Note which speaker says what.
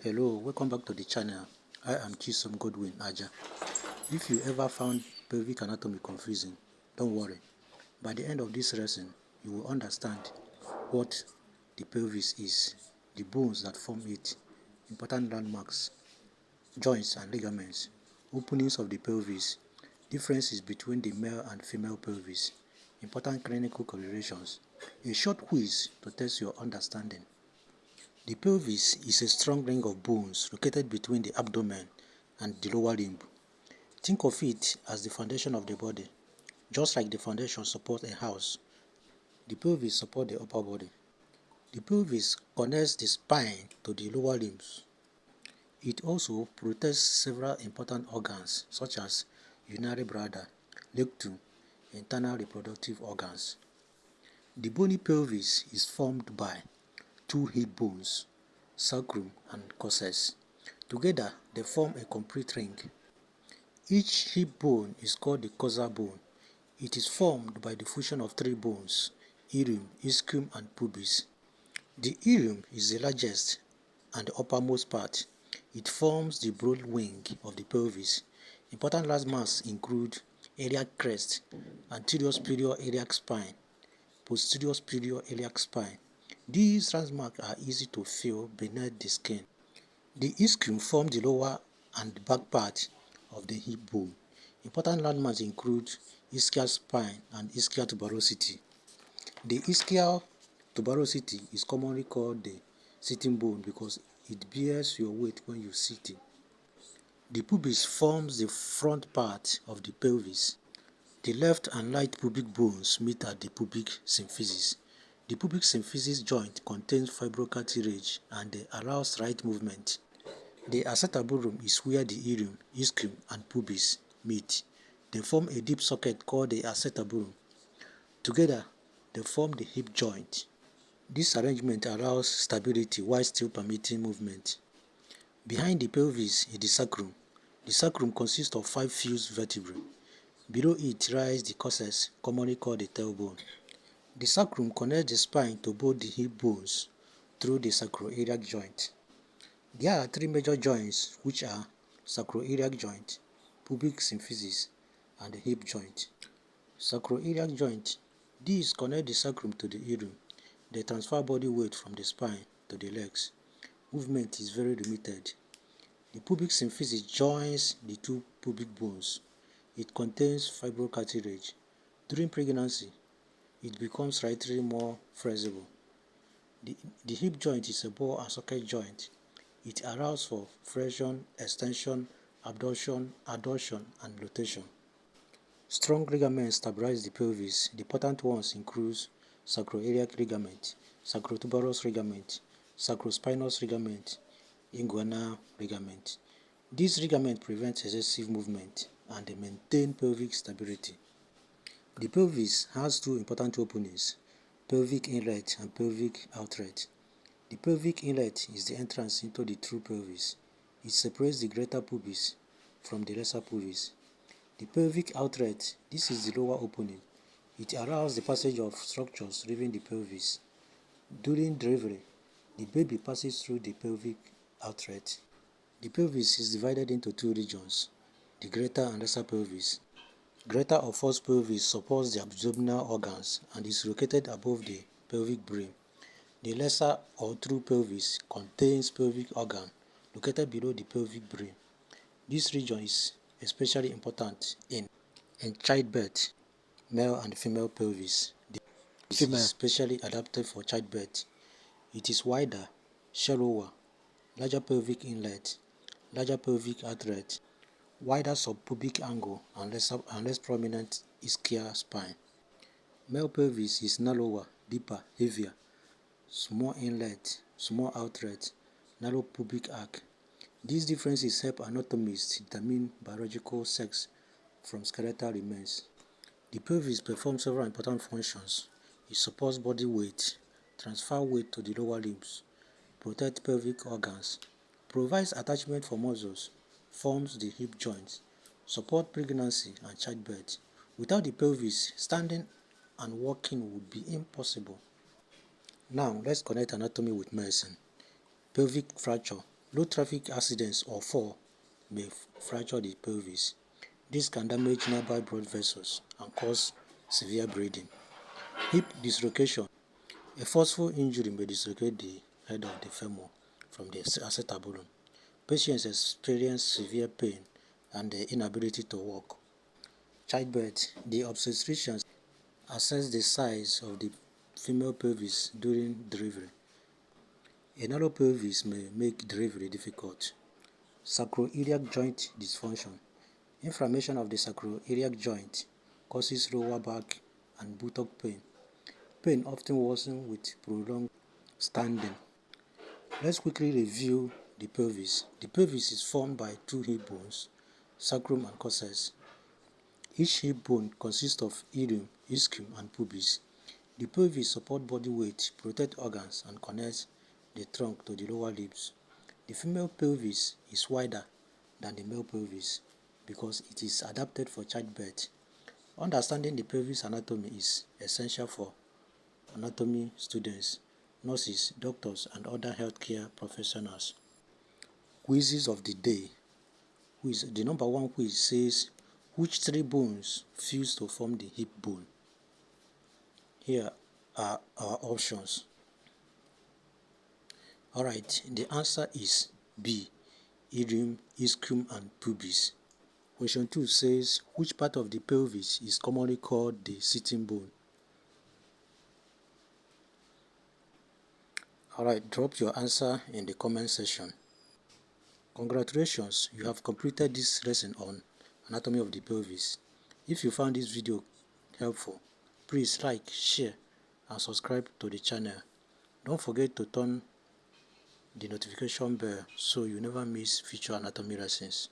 Speaker 1: Hello, welcome back to the channel. I am Chisom Godwin Aja. If you ever found pelvic anatomy confusing, don't worry. By the end of this lesson, you will understand what the pelvis is, the bones that form it, important landmarks, joints and ligaments, openings of the pelvis, differences between the male and female pelvis, important clinical correlations, a short quiz to test your understanding. The pelvis is a strong ring of bones located between the abdomen and the lower limb. Think of it as the foundation of the body. Just like the foundation supports a house, the pelvis supports the upper body. The pelvis connects the spine to the lower limbs. It also protects several important organs such as urinary bladder, rectum, internal reproductive organs. The bony pelvis is formed by two hip bones, sacrum and coccyx. Together, they form a complete ring. Each hip bone is called the coxal bone. It is formed by the fusion of three bones, ilium, ischium, and pubis. The ilium is the largest and the uppermost part. It forms the broad wing of the pelvis. Important landmarks include iliac crest, anterior superior iliac spine, posterior superior iliac spine. These landmarks are easy to feel beneath the skin. The ischium forms the lower and back part of the hip bone. Important landmarks include ischial spine and ischial tuberosity. The ischial tuberosity is commonly called the sitting bone because it bears your weight when you sit. The pubis forms the front part of the pelvis. The left and right pubic bones meet at the pubic symphysis. The pubic symphysis joint contains fibrocartilage and allows right movement. The acetaburum is where the ilium, ischium, and pubis meet. They form a deep socket called the acetaburum. Together, they form the hip joint. This arrangement allows stability while still permitting movement. Behind the pelvis is the sacrum. The sacrum consists of 5 fused vertebrae. Below it lies the coccyx, commonly called the tailbone. The sacrum connects the spine to both the hip bones through the sacroiliac joint. There are 3 major joints, which are sacroiliac joint, pubic symphysis, and the hip joint. Sacroiliac joint. These connect the sacrum to the ilium. They transfer body weight from the spine to the legs. Movement is very limited. The pubic symphysis joins the 2 pubic bones. It contains fibrocartilage. During pregnancy, it becomes slightly more flexible. The hip joint is a ball and socket joint. It allows for flexion, extension, abduction, adduction, and rotation. Strong ligaments stabilize the pelvis. The important ones include sacroiliac ligament, sacrotuberous ligament, sacrospinous ligament, inguinal ligament. These ligaments prevent excessive movement and they maintain pelvic stability. The pelvis has 2 important openings, pelvic inlet and pelvic outlet. The pelvic inlet is the entrance into the true pelvis. It separates the greater pubis from the lesser pubis. The pelvic outlet, this is the lower opening. It allows the passage of structures leaving the pelvis. During delivery, the baby passes through the pelvic outlet. The pelvis is divided into 2 regions, the greater and lesser pelvis. Greater or false pelvis supports the abdominal organs and is located above the pelvic brim. The lesser or true pelvis contains pelvic organ located below the pelvic brim. This region is especially important in childbirth, male and female pelvis. The female is specially adapted for childbirth. It is wider, shallower, larger pelvic inlet, larger pelvic outlet, wider subpubic angle and less prominent ischial spine. Male pelvis is narrower, deeper, heavier, small inlet, small outlet, narrow pubic arch. These differences help anatomists determine biological sex from skeletal remains. The pelvis performs several important functions. It supports body weight, transfer weight to the lower limbs, protects pelvic organs, provides attachment for muscles, forms the hip joints, supports pregnancy and childbirth. Without the pelvis, standing and walking would be impossible. Now, let's connect anatomy with medicine. Pelvic fracture. Road traffic accidents or fall may fracture the pelvis. This can damage nearby blood vessels and cause severe bleeding. Hip dislocation. A forceful injury may dislocate the head of the femur from the acetabulum. Patients experience severe pain and the inability to walk. Childbirth. The obstetricians assess the size of the female pelvis during delivery. A narrow pelvis may make delivery difficult. Sacroiliac joint dysfunction. Inflammation of the sacroiliac joint causes lower back and buttock pain. Pain often worsens with prolonged standing. Let's quickly review the pelvis. The pelvis is formed by two hip bones, sacrum and coccyx. Each hip bone consists of ilium, ischium, and pubis. The pelvis supports body weight, protects organs, and connects the trunk to the lower limbs. The female pelvis is wider than the male pelvis because it is adapted for childbirth. Understanding the pelvis anatomy is essential for anatomy students, nurses, doctors, and other healthcare professionals. Quizzes of the day. The number one quiz says, which three bones fuse to form the hip bone? Here are our options. Alright, the answer is B, ilium, ischium, and pubis. Question 2 says, which part of the pelvis is commonly called the sitting bone? Alright, drop your answer in the comment section. Congratulations, you have completed this lesson on anatomy of the pelvis. If you found this video helpful, please like, share, and subscribe to the channel. Don't forget to turn the notification bell so you never miss future anatomy lessons.